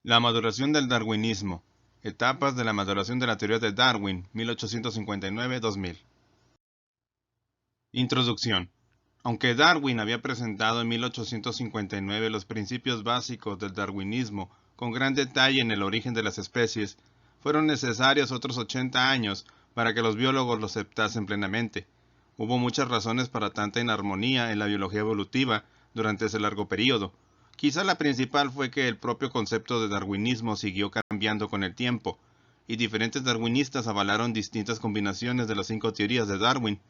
La maduración del darwinismo. Etapas de la maduración de la teoría de Darwin, 1859-2000. Introducción. Aunque Darwin había presentado en 1859 los principios básicos del darwinismo con gran detalle en el origen de las especies, fueron necesarios otros 80 años para que los biólogos lo aceptasen plenamente. Hubo muchas razones para tanta inarmonía en la biología evolutiva durante ese largo periodo. Quizá la principal fue que el propio concepto de darwinismo siguió cambiando con el tiempo, y diferentes darwinistas avalaron distintas combinaciones de las 5 teorías de Darwin.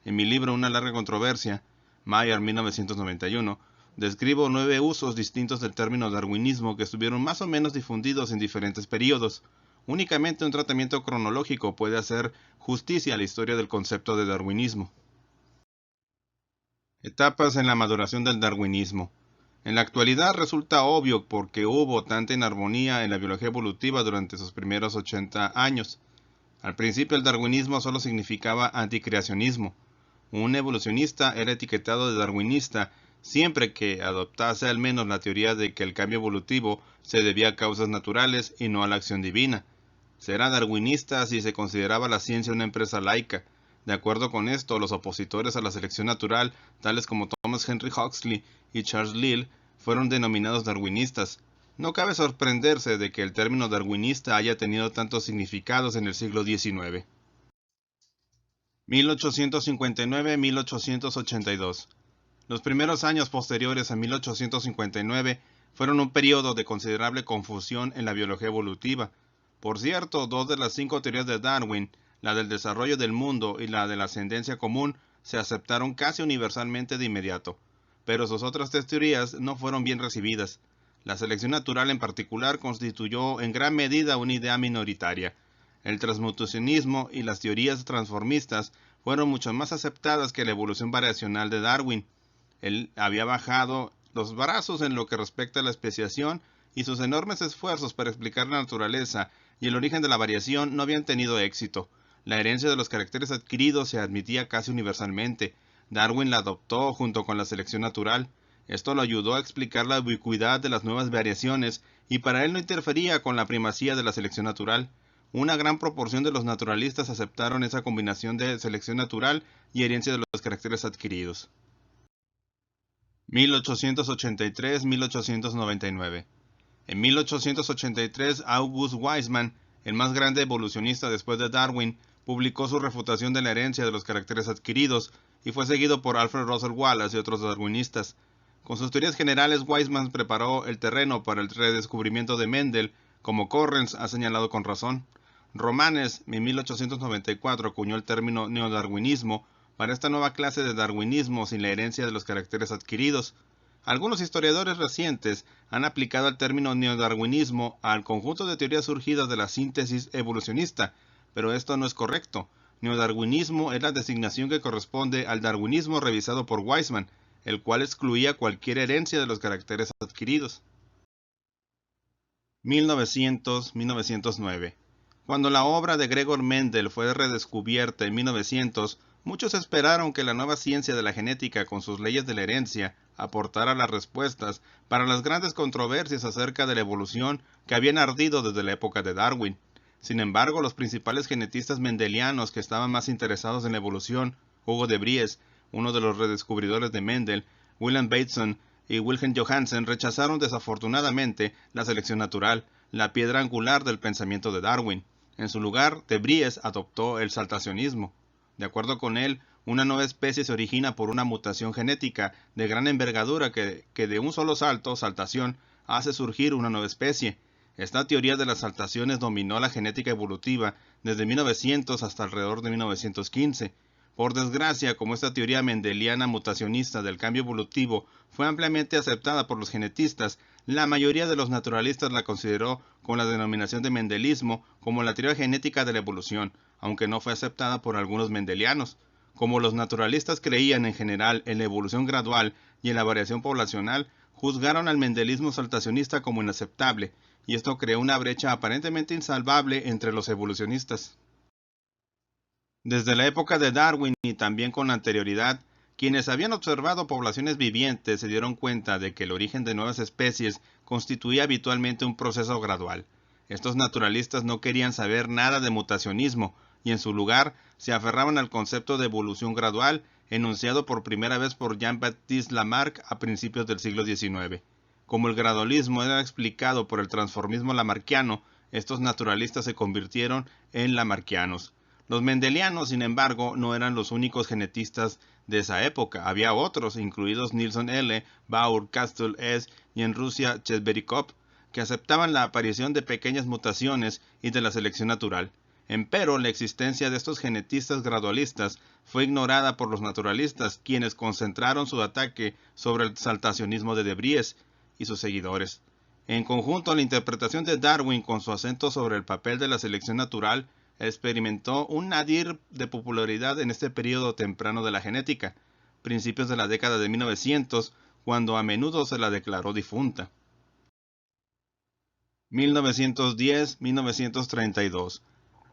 En mi libro Una larga controversia, Mayer 1991, describo 9 usos distintos del término darwinismo que estuvieron más o menos difundidos en diferentes periodos. Únicamente un tratamiento cronológico puede hacer justicia a la historia del concepto de darwinismo. Etapas en la maduración del darwinismo. En la actualidad resulta obvio por qué hubo tanta inarmonía en la biología evolutiva durante sus primeros 80 años. Al principio el darwinismo solo significaba anticreacionismo. Un evolucionista era etiquetado de darwinista siempre que adoptase al menos la teoría de que el cambio evolutivo se debía a causas naturales y no a la acción divina. Se era darwinista si se consideraba la ciencia una empresa laica. De acuerdo con esto, los opositores a la selección natural, tales como Thomas Henry Huxley y Charles Lyell, fueron denominados darwinistas. No cabe sorprenderse de que el término darwinista haya tenido tantos significados en el siglo XIX. 1859-1882. Los primeros años posteriores a 1859 fueron un periodo de considerable confusión en la biología evolutiva. Por cierto, 2 de las 5 teorías de Darwin, la del desarrollo del mundo y la de la ascendencia común, se aceptaron casi universalmente de inmediato, pero sus otras 3 teorías no fueron bien recibidas. La selección natural en particular constituyó en gran medida una idea minoritaria. El transmutacionismo y las teorías transformistas fueron mucho más aceptadas que la evolución variacional de Darwin. Él había bajado los brazos en lo que respecta a la especiación y sus enormes esfuerzos para explicar la naturaleza y el origen de la variación no habían tenido éxito. La herencia de los caracteres adquiridos se admitía casi universalmente. Darwin la adoptó junto con la selección natural. Esto lo ayudó a explicar la ubicuidad de las nuevas variaciones y para él no interfería con la primacía de la selección natural. Una gran proporción de los naturalistas aceptaron esa combinación de selección natural y herencia de los caracteres adquiridos. 1883-1899. En 1883, August Weismann, el más grande evolucionista después de Darwin, publicó su refutación de la herencia de los caracteres adquiridos y fue seguido por Alfred Russel Wallace y otros darwinistas. Con sus teorías generales, Weismann preparó el terreno para el redescubrimiento de Mendel, como Correns ha señalado con razón. Romanes, en 1894, acuñó el término neodarwinismo para esta nueva clase de darwinismo sin la herencia de los caracteres adquiridos. Algunos historiadores recientes han aplicado el término neodarwinismo al conjunto de teorías surgidas de la síntesis evolucionista, pero esto no es correcto. Neodarwinismo es la designación que corresponde al darwinismo revisado por Weismann, el cual excluía cualquier herencia de los caracteres adquiridos. 1900-1909. Cuando la obra de Gregor Mendel fue redescubierta en 1900, muchos esperaron que la nueva ciencia de la genética con sus leyes de la herencia aportara las respuestas para las grandes controversias acerca de la evolución que habían ardido desde la época de Darwin. Sin embargo, los principales genetistas mendelianos que estaban más interesados en la evolución, Hugo de Vries, uno de los redescubridores de Mendel, William Bateson y Wilhelm Johannsen, rechazaron desafortunadamente la selección natural, la piedra angular del pensamiento de Darwin. En su lugar, de Vries adoptó el saltacionismo. De acuerdo con él, una nueva especie se origina por una mutación genética de gran envergadura que de un solo salto, saltación, hace surgir una nueva especie. Esta teoría de las saltaciones dominó la genética evolutiva desde 1900 hasta alrededor de 1915. Por desgracia, como esta teoría mendeliana mutacionista del cambio evolutivo fue ampliamente aceptada por los genetistas, la mayoría de los naturalistas la consideró con la denominación de mendelismo como la teoría genética de la evolución, aunque no fue aceptada por algunos mendelianos. Como los naturalistas creían en general en la evolución gradual y en la variación poblacional, juzgaron al mendelismo saltacionista como inaceptable, y esto creó una brecha aparentemente insalvable entre los evolucionistas. Desde la época de Darwin y también con anterioridad, Quienes habían observado poblaciones vivientes se dieron cuenta de que el origen de nuevas especies constituía habitualmente un proceso gradual. Estos naturalistas no querían saber nada de mutacionismo y en su lugar se aferraban al concepto de evolución gradual enunciado por primera vez por Jean-Baptiste Lamarck a principios del siglo XIX. Como el gradualismo era explicado por el transformismo lamarckiano, estos naturalistas se convirtieron en lamarckianos. Los mendelianos, sin embargo, no eran los únicos genetistas de esa época. Había otros, incluidos Nilsson L., Baur, Castle S. y en Rusia Chesberikov, que aceptaban la aparición de pequeñas mutaciones y de la selección natural. Empero, la existencia de estos genetistas gradualistas fue ignorada por los naturalistas, quienes concentraron su ataque sobre el saltacionismo de De Vries y sus seguidores. En conjunto, la interpretación de Darwin, con su acento sobre el papel de la selección natural, experimentó un nadir de popularidad en este periodo temprano de la genética, principios de la década de 1900, cuando a menudo se la declaró difunta. 1910-1932.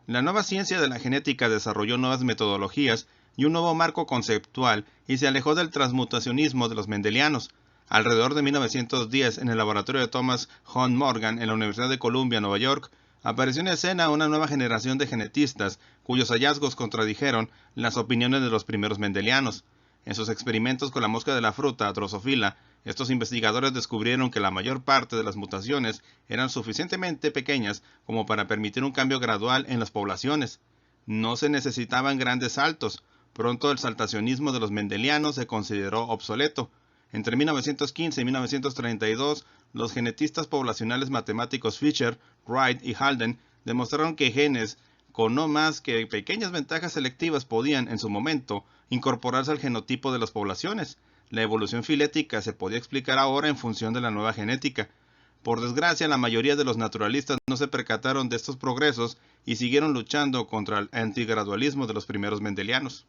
La nueva ciencia de la genética desarrolló nuevas metodologías y un nuevo marco conceptual y se alejó del transmutacionismo de los mendelianos. Alrededor de 1910, en el laboratorio de Thomas Hunt Morgan en la Universidad de Columbia, Nueva York, apareció en escena una nueva generación de genetistas cuyos hallazgos contradijeron las opiniones de los primeros mendelianos. En sus experimentos con la mosca de la fruta, Drosophila, estos investigadores descubrieron que la mayor parte de las mutaciones eran suficientemente pequeñas como para permitir un cambio gradual en las poblaciones. No se necesitaban grandes saltos. Pronto el saltacionismo de los mendelianos se consideró obsoleto. Entre 1915 y 1932, los genetistas poblacionales matemáticos Fisher, Wright y Halden demostraron que genes con no más que pequeñas ventajas selectivas podían, en su momento, incorporarse al genotipo de las poblaciones. La evolución filética se podía explicar ahora en función de la nueva genética. Por desgracia, la mayoría de los naturalistas no se percataron de estos progresos y siguieron luchando contra el antigradualismo de los primeros mendelianos.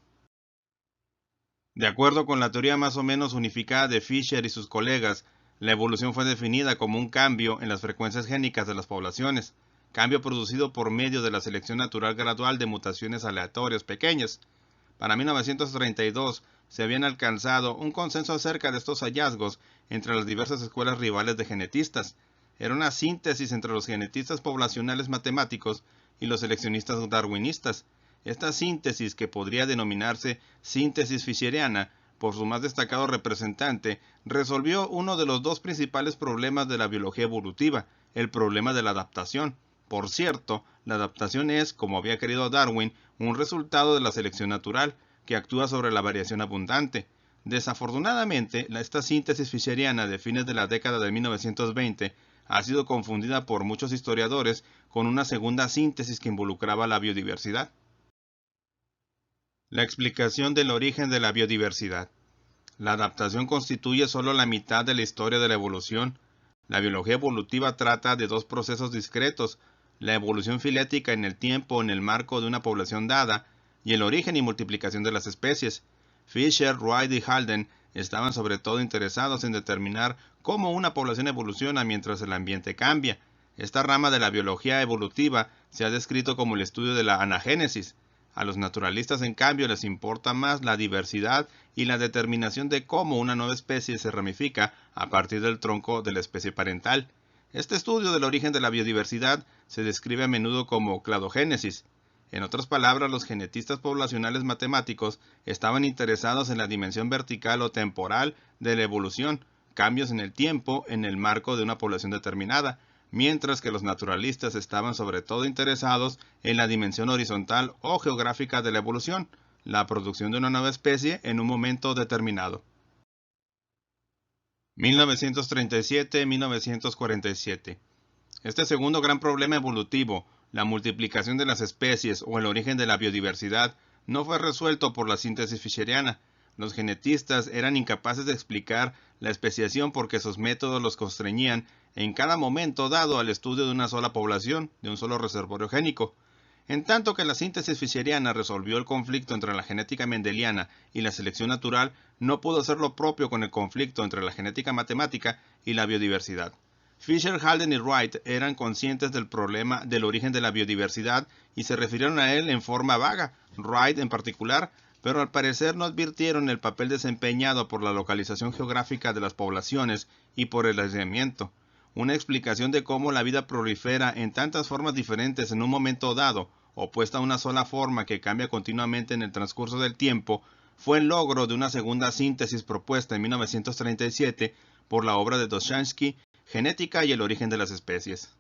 De acuerdo con la teoría más o menos unificada de Fisher y sus colegas, la evolución fue definida como un cambio en las frecuencias génicas de las poblaciones, cambio producido por medio de la selección natural gradual de mutaciones aleatorias pequeñas. Para 1932 se habían alcanzado un consenso acerca de estos hallazgos entre las diversas escuelas rivales de genetistas. Era una síntesis entre los genetistas poblacionales matemáticos y los seleccionistas darwinistas. Esta síntesis, que podría denominarse síntesis fischeriana por su más destacado representante, resolvió uno de los dos principales problemas de la biología evolutiva, el problema de la adaptación. Por cierto, la adaptación es, como había querido Darwin, un resultado de la selección natural, que actúa sobre la variación abundante. Desafortunadamente, esta síntesis fischeriana de fines de la década de 1920 ha sido confundida por muchos historiadores con una segunda síntesis que involucraba la biodiversidad. La explicación del origen de la biodiversidad. La adaptación constituye solo la mitad de la historia de la evolución. La biología evolutiva trata de dos procesos discretos: la evolución filética en el tiempo en el marco de una población dada, y el origen y multiplicación de las especies. Fisher, Wright y Halden estaban sobre todo interesados en determinar cómo una población evoluciona mientras el ambiente cambia. Esta rama de la biología evolutiva se ha descrito como el estudio de la anagénesis. A los naturalistas, en cambio, les importa más la diversidad y la determinación de cómo una nueva especie se ramifica a partir del tronco de la especie parental. Este estudio del origen de la biodiversidad se describe a menudo como cladogénesis. En otras palabras, los genetistas poblacionales matemáticos estaban interesados en la dimensión vertical o temporal de la evolución, cambios en el tiempo en el marco de una población determinada, mientras que los naturalistas estaban sobre todo interesados en la dimensión horizontal o geográfica de la evolución, la producción de una nueva especie en un momento determinado. 1937-1947. Este segundo gran problema evolutivo, la multiplicación de las especies o el origen de la biodiversidad, no fue resuelto por la síntesis fischeriana. Los genetistas eran incapaces de explicar la especiación porque sus métodos los constreñían en cada momento dado al estudio de una sola población, de un solo reservorio génico. En tanto que la síntesis fischeriana resolvió el conflicto entre la genética mendeliana y la selección natural, no pudo hacer lo propio con el conflicto entre la genética matemática y la biodiversidad. Fisher, Halden y Wright eran conscientes del problema del origen de la biodiversidad y se refirieron a él en forma vaga. Wright, en particular, pero al parecer no advirtieron el papel desempeñado por la localización geográfica de las poblaciones y por el aislamiento. Una explicación de cómo la vida prolifera en tantas formas diferentes en un momento dado, opuesta a una sola forma que cambia continuamente en el transcurso del tiempo, fue el logro de una segunda síntesis propuesta en 1937 por la obra de Doshansky, Genética y el origen de las especies.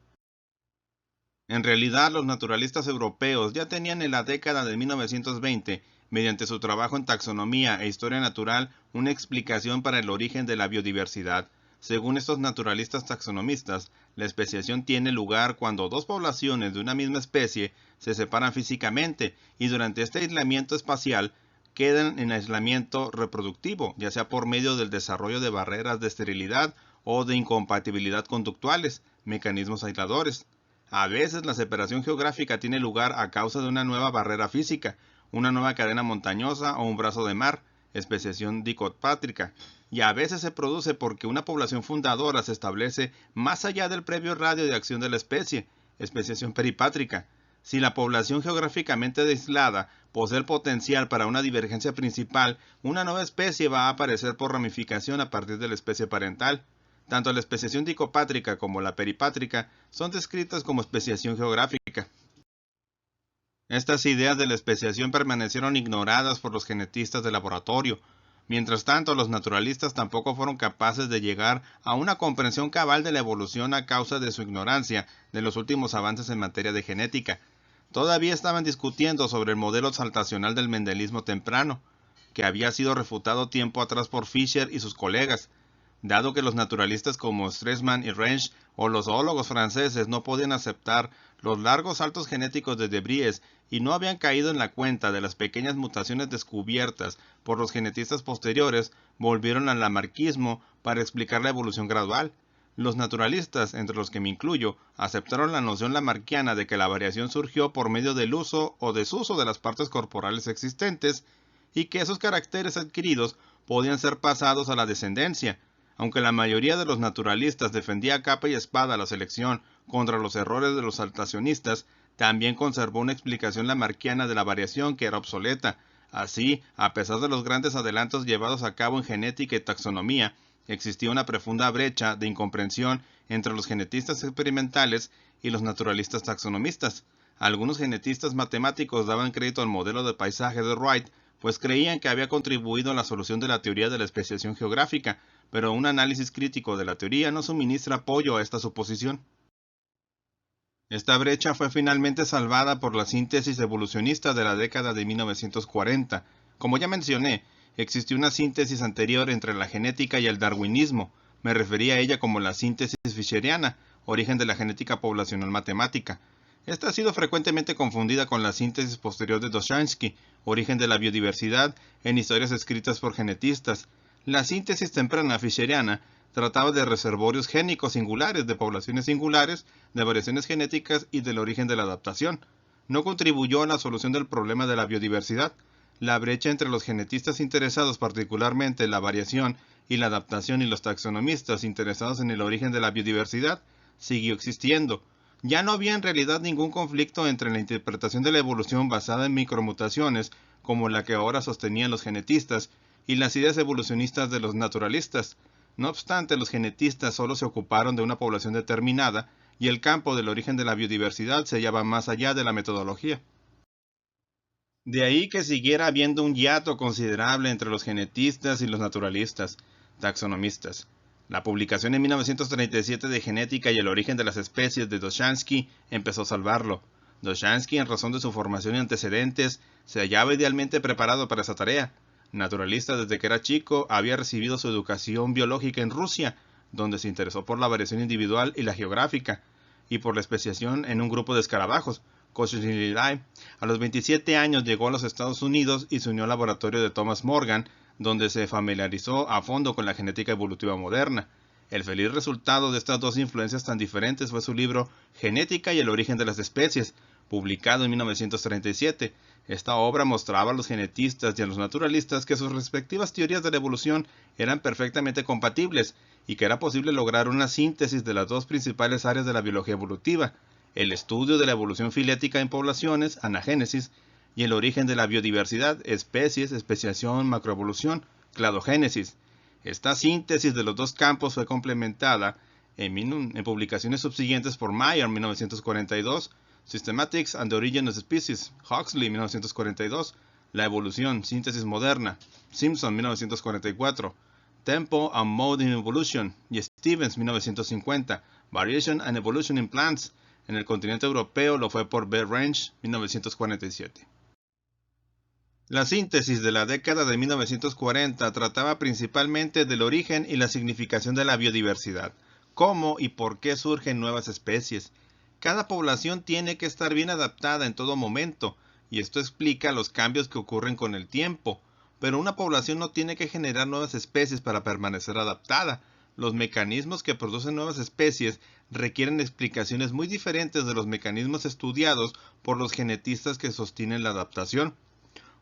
En realidad, los naturalistas europeos ya tenían en la década de 1920, mediante su trabajo en taxonomía e historia natural, una explicación para el origen de la biodiversidad. Según estos naturalistas taxonomistas, la especiación tiene lugar cuando dos poblaciones de una misma especie se separan físicamente y durante este aislamiento espacial quedan en aislamiento reproductivo, ya sea por medio del desarrollo de barreras de esterilidad o de incompatibilidad conductuales, mecanismos aisladores. A veces la separación geográfica tiene lugar a causa de una nueva barrera física, una nueva cadena montañosa o un brazo de mar, especiación dicopátrica, y a veces se produce porque una población fundadora se establece más allá del previo radio de acción de la especie, especiación peripátrica. Si la población geográficamente aislada posee el potencial para una divergencia principal, una nueva especie va a aparecer por ramificación a partir de la especie parental. Tanto la especiación dicopátrica como la peripátrica son descritas como especiación geográfica. Estas ideas de la especiación permanecieron ignoradas por los genetistas de laboratorio. Mientras tanto, los naturalistas tampoco fueron capaces de llegar a una comprensión cabal de la evolución a causa de su ignorancia de los últimos avances en materia de genética. Todavía estaban discutiendo sobre el modelo saltacional del mendelismo temprano, que había sido refutado tiempo atrás por Fischer y sus colegas. Dado que los naturalistas como Stresemann y Renge o los zoólogos franceses no podían aceptar los largos saltos genéticos de De Vries y no habían caído en la cuenta de las pequeñas mutaciones descubiertas por los genetistas posteriores, volvieron al lamarckismo para explicar la evolución gradual. Los naturalistas, entre los que me incluyo, aceptaron la noción lamarckiana de que la variación surgió por medio del uso o desuso de las partes corporales existentes y que esos caracteres adquiridos podían ser pasados a la descendencia. Aunque la mayoría de los naturalistas defendía a capa y espada la selección contra los errores de los saltacionistas, también conservó una explicación lamarckiana de la variación que era obsoleta. Así, a pesar de los grandes adelantos llevados a cabo en genética y taxonomía, existía una profunda brecha de incomprensión entre los genetistas experimentales y los naturalistas taxonomistas. Algunos genetistas matemáticos daban crédito al modelo de paisaje de Wright, pues creían que había contribuido a la solución de la teoría de la especiación geográfica, pero un análisis crítico de la teoría no suministra apoyo a esta suposición. Esta brecha fue finalmente salvada por la síntesis evolucionista de la década de 1940. Como ya mencioné, existió una síntesis anterior entre la genética y el darwinismo. Me refería a ella como la síntesis fischeriana, origen de la genética poblacional matemática. Esta ha sido frecuentemente confundida con la síntesis posterior de Doshansky, origen de la biodiversidad, en historias escritas por genetistas. La síntesis temprana fischeriana trataba de reservorios génicos singulares, de poblaciones singulares, de variaciones genéticas y del origen de la adaptación. No contribuyó a la solución del problema de la biodiversidad. La brecha entre los genetistas interesados particularmente en la variación y la adaptación y los taxonomistas interesados en el origen de la biodiversidad siguió existiendo. Ya no había en realidad ningún conflicto entre la interpretación de la evolución basada en micromutaciones, como la que ahora sostenían los genetistas, y las ideas evolucionistas de los naturalistas. No obstante, los genetistas solo se ocuparon de una población determinada, y el campo del origen de la biodiversidad se hallaba más allá de la metodología. De ahí que siguiera habiendo un hiato considerable entre los genetistas y los naturalistas, taxonomistas. La publicación en 1937 de Genética y el origen de las especies de Doshansky empezó a salvarlo. Doshansky, en razón de su formación y antecedentes, se hallaba idealmente preparado para esa tarea. Naturalista desde que era chico, había recibido su educación biológica en Rusia, donde se interesó por la variación individual y la geográfica, y por la especiación en un grupo de escarabajos, Coccinellidae. A los 27 años llegó a los Estados Unidos y se unió al laboratorio de Thomas Morgan, donde se familiarizó a fondo con la genética evolutiva moderna. El feliz resultado de estas dos influencias tan diferentes fue su libro Genética y el origen de las especies, publicado en 1937. Esta obra mostraba a los genetistas y a los naturalistas que sus respectivas teorías de la evolución eran perfectamente compatibles y que era posible lograr una síntesis de las dos principales áreas de la biología evolutiva: el estudio de la evolución filética en poblaciones, anagénesis, y el origen de la biodiversidad, especies, especiación, macroevolución, cladogénesis. Esta síntesis de los dos campos fue complementada en publicaciones subsiguientes por Mayer, 1942, Systematics and the Origin of Species, Huxley, 1942, La evolución, síntesis moderna, Simpson, 1944, Tempo and Mode in Evolution, y Stevens, 1950, Variation and Evolution in Plants. En el continente europeo lo fue por B. Range, 1947. La síntesis de la década de 1940 trataba principalmente del origen y la significación de la biodiversidad, cómo y por qué surgen nuevas especies. Cada población tiene que estar bien adaptada en todo momento, y esto explica los cambios que ocurren con el tiempo. Pero una población no tiene que generar nuevas especies para permanecer adaptada. Los mecanismos que producen nuevas especies requieren explicaciones muy diferentes de los mecanismos estudiados por los genetistas que sostienen la adaptación.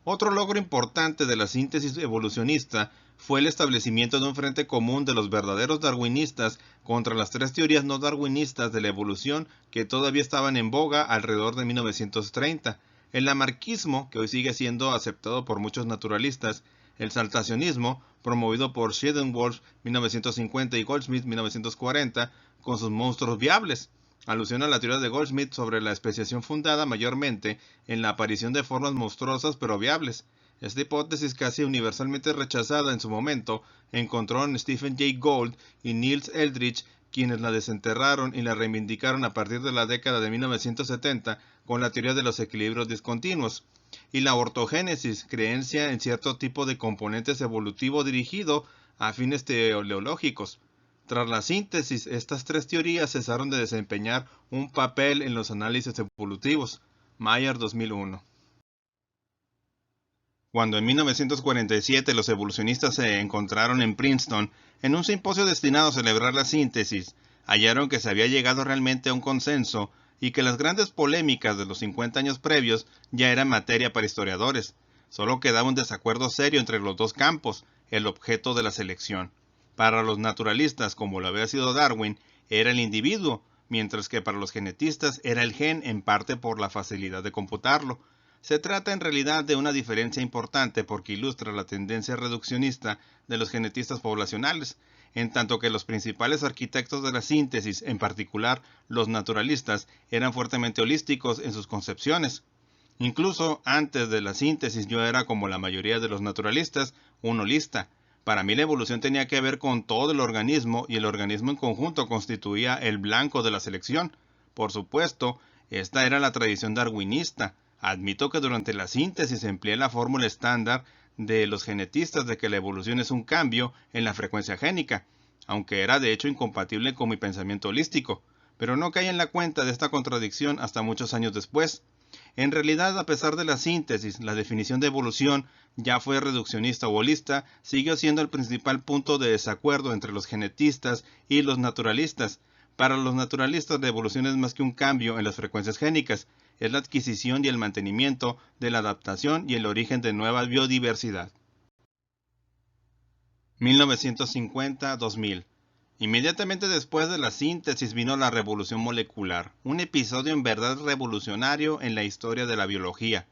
Otro logro importante de la síntesis evolucionista fue el establecimiento de un frente común de los verdaderos darwinistas contra las tres teorías no darwinistas de la evolución que todavía estaban en boga alrededor de 1930. El lamarckismo, que hoy sigue siendo aceptado por muchos naturalistas, el saltacionismo, promovido por Schiedenwolf 1950 y Goldschmidt 1940, con sus monstruos viables. Alusión a la teoría de Goldschmidt sobre la especiación fundada mayormente en la aparición de formas monstruosas pero viables. Esta hipótesis, casi universalmente rechazada en su momento, encontró en Stephen Jay Gould y Niels Eldredge, quienes la desenterraron y la reivindicaron a partir de la década de 1970 con la teoría de los equilibrios discontinuos. Y la ortogénesis, creencia en cierto tipo de componentes evolutivo dirigido a fines teleológicos. Tras la síntesis, estas tres teorías cesaron de desempeñar un papel en los análisis evolutivos. Mayer, 2001. Cuando en 1947 los evolucionistas se encontraron en Princeton en un simposio destinado a celebrar la síntesis, hallaron que se había llegado realmente a un consenso y que las grandes polémicas de los 50 años previos ya eran materia para historiadores. Solo quedaba un desacuerdo serio entre los dos campos, el objeto de la selección. Para los naturalistas, como lo había sido Darwin, era el individuo, mientras que para los genetistas era el gen, en parte por la facilidad de computarlo. Se trata en realidad de una diferencia importante porque ilustra la tendencia reduccionista de los genetistas poblacionales, en tanto que los principales arquitectos de la síntesis, en particular los naturalistas, eran fuertemente holísticos en sus concepciones. Incluso antes de la síntesis yo era, como la mayoría de los naturalistas, un holista. Para mí la evolución tenía que ver con todo el organismo y el organismo en conjunto constituía el blanco de la selección. Por supuesto, esta era la tradición darwinista. Admito que durante la síntesis empleé la fórmula estándar de los genetistas de que la evolución es un cambio en la frecuencia génica, aunque era de hecho incompatible con mi pensamiento holístico, pero no caí en la cuenta de esta contradicción hasta muchos años después. En realidad, a pesar de la síntesis, la definición de evolución, ya fue reduccionista o holista, siguió siendo el principal punto de desacuerdo entre los genetistas y los naturalistas. Para los naturalistas, la evolución es más que un cambio en las frecuencias génicas, es la adquisición y el mantenimiento de la adaptación y el origen de nueva biodiversidad. 1950-2000. Inmediatamente después de la síntesis vino la revolución molecular, un episodio en verdad revolucionario en la historia de la biología.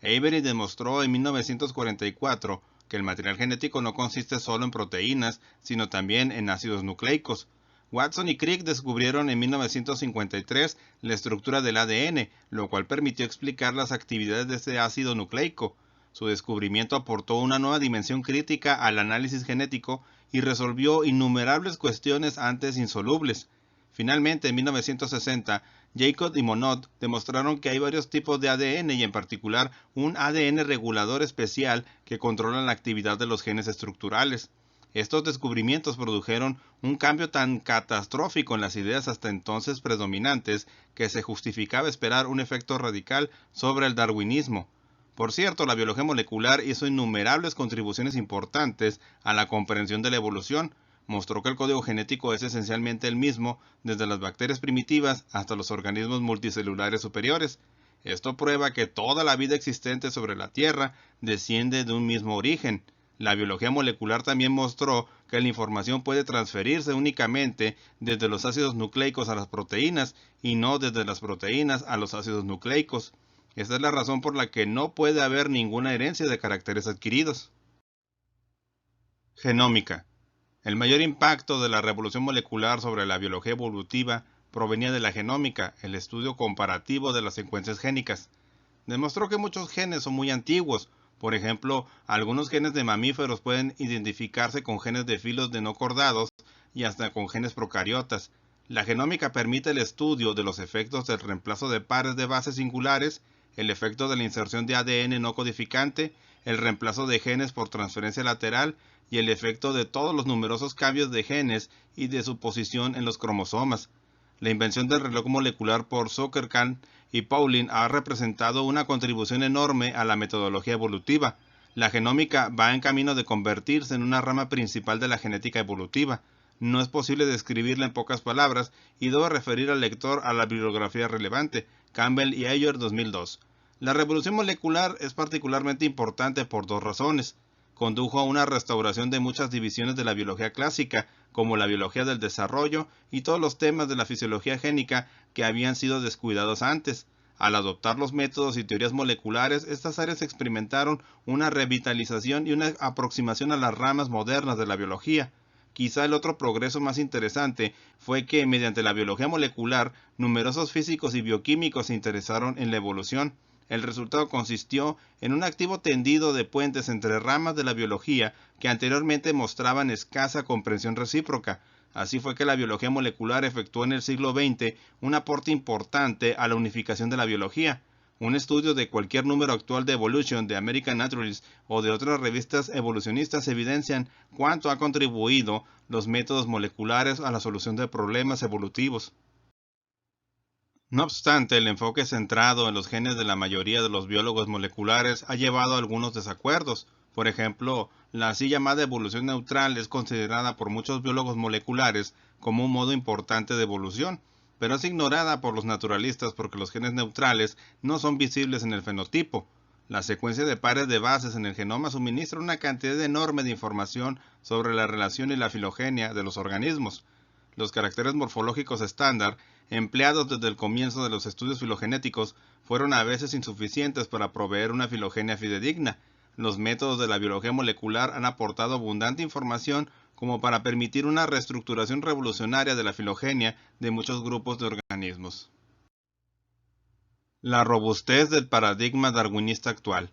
Avery demostró en 1944 que el material genético no consiste solo en proteínas, sino también en ácidos nucleicos. Watson y Crick descubrieron en 1953 la estructura del ADN, lo cual permitió explicar las actividades de este ácido nucleico. Su descubrimiento aportó una nueva dimensión crítica al análisis genético y resolvió innumerables cuestiones antes insolubles. Finalmente, en 1960, Jacob y Monod demostraron que hay varios tipos de ADN y en particular un ADN regulador especial que controla la actividad de los genes estructurales. Estos descubrimientos produjeron un cambio tan catastrófico en las ideas hasta entonces predominantes que se justificaba esperar un efecto radical sobre el darwinismo. Por cierto, la biología molecular hizo innumerables contribuciones importantes a la comprensión de la evolución. Mostró que el código genético es esencialmente el mismo desde las bacterias primitivas hasta los organismos multicelulares superiores. Esto prueba que toda la vida existente sobre la Tierra desciende de un mismo origen. La biología molecular también mostró que la información puede transferirse únicamente desde los ácidos nucleicos a las proteínas y no desde las proteínas a los ácidos nucleicos. Esta es la razón por la que no puede haber ninguna herencia de caracteres adquiridos. Genómica. El mayor impacto de la revolución molecular sobre la biología evolutiva provenía de la genómica, el estudio comparativo de las secuencias génicas. Demostró que muchos genes son muy antiguos. Por ejemplo, algunos genes de mamíferos pueden identificarse con genes de filos de no cordados y hasta con genes procariotas. La genómica permite el estudio de los efectos del reemplazo de pares de bases singulares, el efecto de la inserción de ADN no codificante, el reemplazo de genes por transferencia lateral y el efecto de todos los numerosos cambios de genes y de su posición en los cromosomas. La invención del reloj molecular por Zuckerman y Pauling ha representado una contribución enorme a la metodología evolutiva. La genómica va en camino de convertirse en una rama principal de la genética evolutiva. No es posible describirla en pocas palabras y debo referir al lector a la bibliografía relevante, Campbell y Ayer 2002. La revolución molecular es particularmente importante por dos razones. Condujo a una restauración de muchas divisiones de la biología clásica, como la biología del desarrollo y todos los temas de la fisiología génica que habían sido descuidados antes. Al adoptar los métodos y teorías moleculares, estas áreas experimentaron una revitalización y una aproximación a las ramas modernas de la biología. Quizá el otro progreso más interesante fue que, mediante la biología molecular, numerosos físicos y bioquímicos se interesaron en la evolución. El resultado consistió en un activo tendido de puentes entre ramas de la biología que anteriormente mostraban escasa comprensión recíproca. Así fue que la biología molecular efectuó en el siglo XX un aporte importante a la unificación de la biología. Un estudio de cualquier número actual de Evolution, de American Naturalist o de otras revistas evolucionistas evidencian cuánto ha contribuido los métodos moleculares a la solución de problemas evolutivos. No obstante, el enfoque centrado en los genes de la mayoría de los biólogos moleculares ha llevado a algunos desacuerdos. Por ejemplo, la así llamada evolución neutral es considerada por muchos biólogos moleculares como un modo importante de evolución, pero es ignorada por los naturalistas porque los genes neutrales no son visibles en el fenotipo. La secuencia de pares de bases en el genoma suministra una cantidad enorme de información sobre la relación y la filogenia de los organismos. Los caracteres morfológicos estándar, empleados desde el comienzo de los estudios filogenéticos, fueron a veces insuficientes para proveer una filogenia fidedigna. Los métodos de la biología molecular han aportado abundante información como para permitir una reestructuración revolucionaria de la filogenia de muchos grupos de organismos. La robustez del paradigma darwinista actual.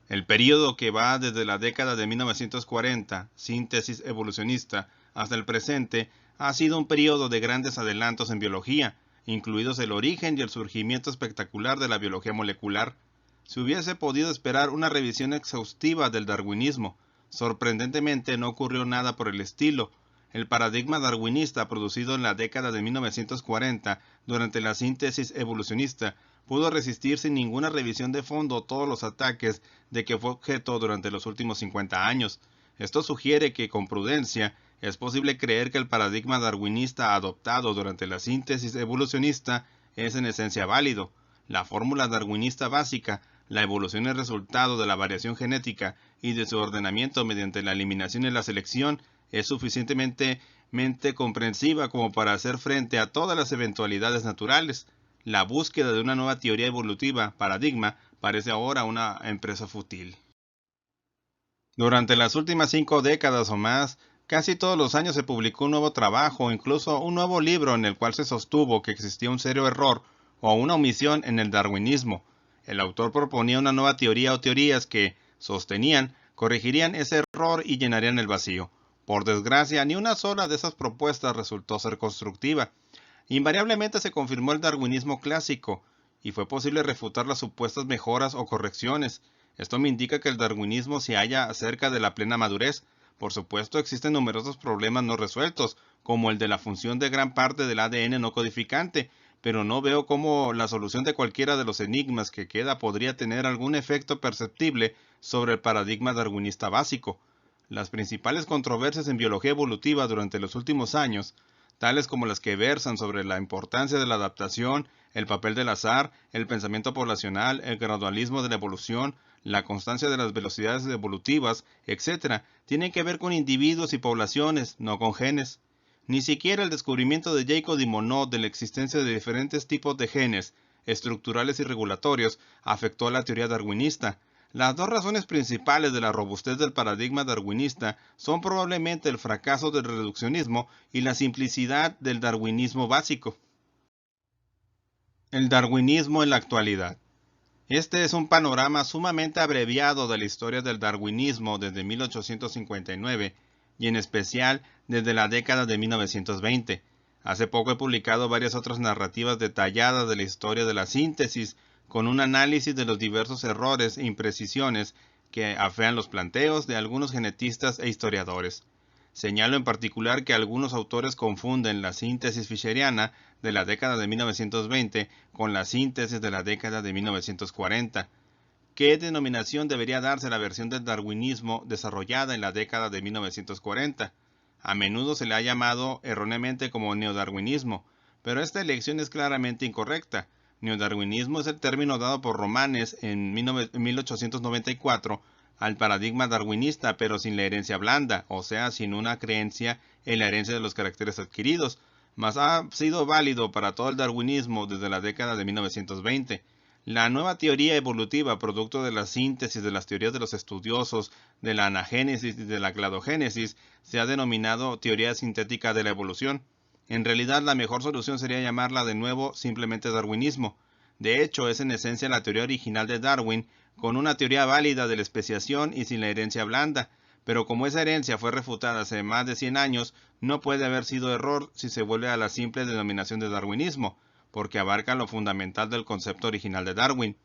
El período que va desde la década de 1940, síntesis evolucionista, hasta el presente, ha sido un período de grandes adelantos en biología, incluidos el origen y el surgimiento espectacular de la biología molecular. Se hubiese podido esperar una revisión exhaustiva del darwinismo. Sorprendentemente no ocurrió nada por el estilo. El paradigma darwinista producido en la década de 1940 durante la síntesis evolucionista pudo resistir sin ninguna revisión de fondo todos los ataques de que fue objeto durante los últimos 50 años. Esto sugiere que, con prudencia, es posible creer que el paradigma darwinista adoptado durante la síntesis evolucionista es en esencia válido. La fórmula darwinista básica, la evolución es resultado de la variación genética y de su ordenamiento mediante la eliminación y la selección, es suficientemente comprensiva como para hacer frente a todas las eventualidades naturales. La búsqueda de una nueva teoría evolutiva, paradigma, parece ahora una empresa fútil. Durante las últimas 5 décadas o más, casi todos los años se publicó un nuevo trabajo o incluso un nuevo libro en el cual se sostuvo que existía un serio error o una omisión en el darwinismo. El autor proponía una nueva teoría o teorías que, sostenían, corregirían ese error y llenarían el vacío. Por desgracia, ni una sola de esas propuestas resultó ser constructiva. Invariablemente se confirmó el darwinismo clásico, y fue posible refutar las supuestas mejoras o correcciones. Esto me indica que el darwinismo se halla cerca de la plena madurez. Por supuesto, existen numerosos problemas no resueltos, como el de la función de gran parte del ADN no codificante, pero no veo cómo la solución de cualquiera de los enigmas que queda podría tener algún efecto perceptible sobre el paradigma darwinista básico. Las principales controversias en biología evolutiva durante los últimos años, tales como las que versan sobre la importancia de la adaptación, el papel del azar, el pensamiento poblacional, el gradualismo de la evolución, la constancia de las velocidades evolutivas, etc., tienen que ver con individuos y poblaciones, no con genes. Ni siquiera el descubrimiento de Jacob y Monod de la existencia de diferentes tipos de genes, estructurales y regulatorios afectó a la teoría darwinista. Las dos razones principales de la robustez del paradigma darwinista son probablemente el fracaso del reduccionismo y la simplicidad del darwinismo básico. El darwinismo en la actualidad. Este es un panorama sumamente abreviado de la historia del darwinismo desde 1859 y en especial desde la década de 1920. Hace poco he publicado varias otras narrativas detalladas de la historia de la síntesis con un análisis de los diversos errores e imprecisiones que afean los planteos de algunos genetistas e historiadores. Señalo en particular que algunos autores confunden la síntesis fischeriana de la década de 1920 con la síntesis de la década de 1940. ¿Qué denominación debería darse a la versión del darwinismo desarrollada en la década de 1940? A menudo se le ha llamado erróneamente como neodarwinismo, pero esta elección es claramente incorrecta. Neodarwinismo es el término dado por Romanes en 1894 al paradigma darwinista, pero sin la herencia blanda, o sea, sin una creencia en la herencia de los caracteres adquiridos, mas ha sido válido para todo el darwinismo desde la década de 1920. La nueva teoría evolutiva, producto de la síntesis de las teorías de los estudiosos de la anagénesis y de la cladogénesis, se ha denominado teoría sintética de la evolución. En realidad, la mejor solución sería llamarla de nuevo simplemente darwinismo. De hecho, es en esencia la teoría original de Darwin, con una teoría válida de la especiación y sin la herencia blanda, pero como esa herencia fue refutada hace más de 100 años, no puede haber sido error si se vuelve a la simple denominación de darwinismo, porque abarca lo fundamental del concepto original de Darwin.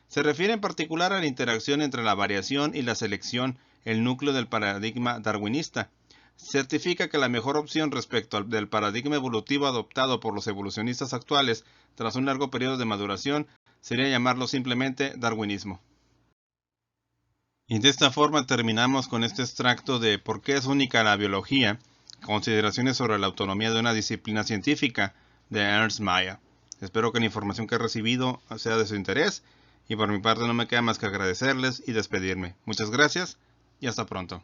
Se refiere en particular a la interacción entre la variación y la selección, el núcleo del paradigma darwinista. Certifica que la mejor opción respecto del paradigma evolutivo adoptado por los evolucionistas actuales tras un largo periodo de maduración sería llamarlo simplemente darwinismo. Y de esta forma terminamos con este extracto de ¿Por qué es única la biología? Consideraciones sobre la autonomía de una disciplina científica de Ernst Mayr. Espero que la información que he recibido sea de su interés y por mi parte no me queda más que agradecerles y despedirme. Muchas gracias y hasta pronto.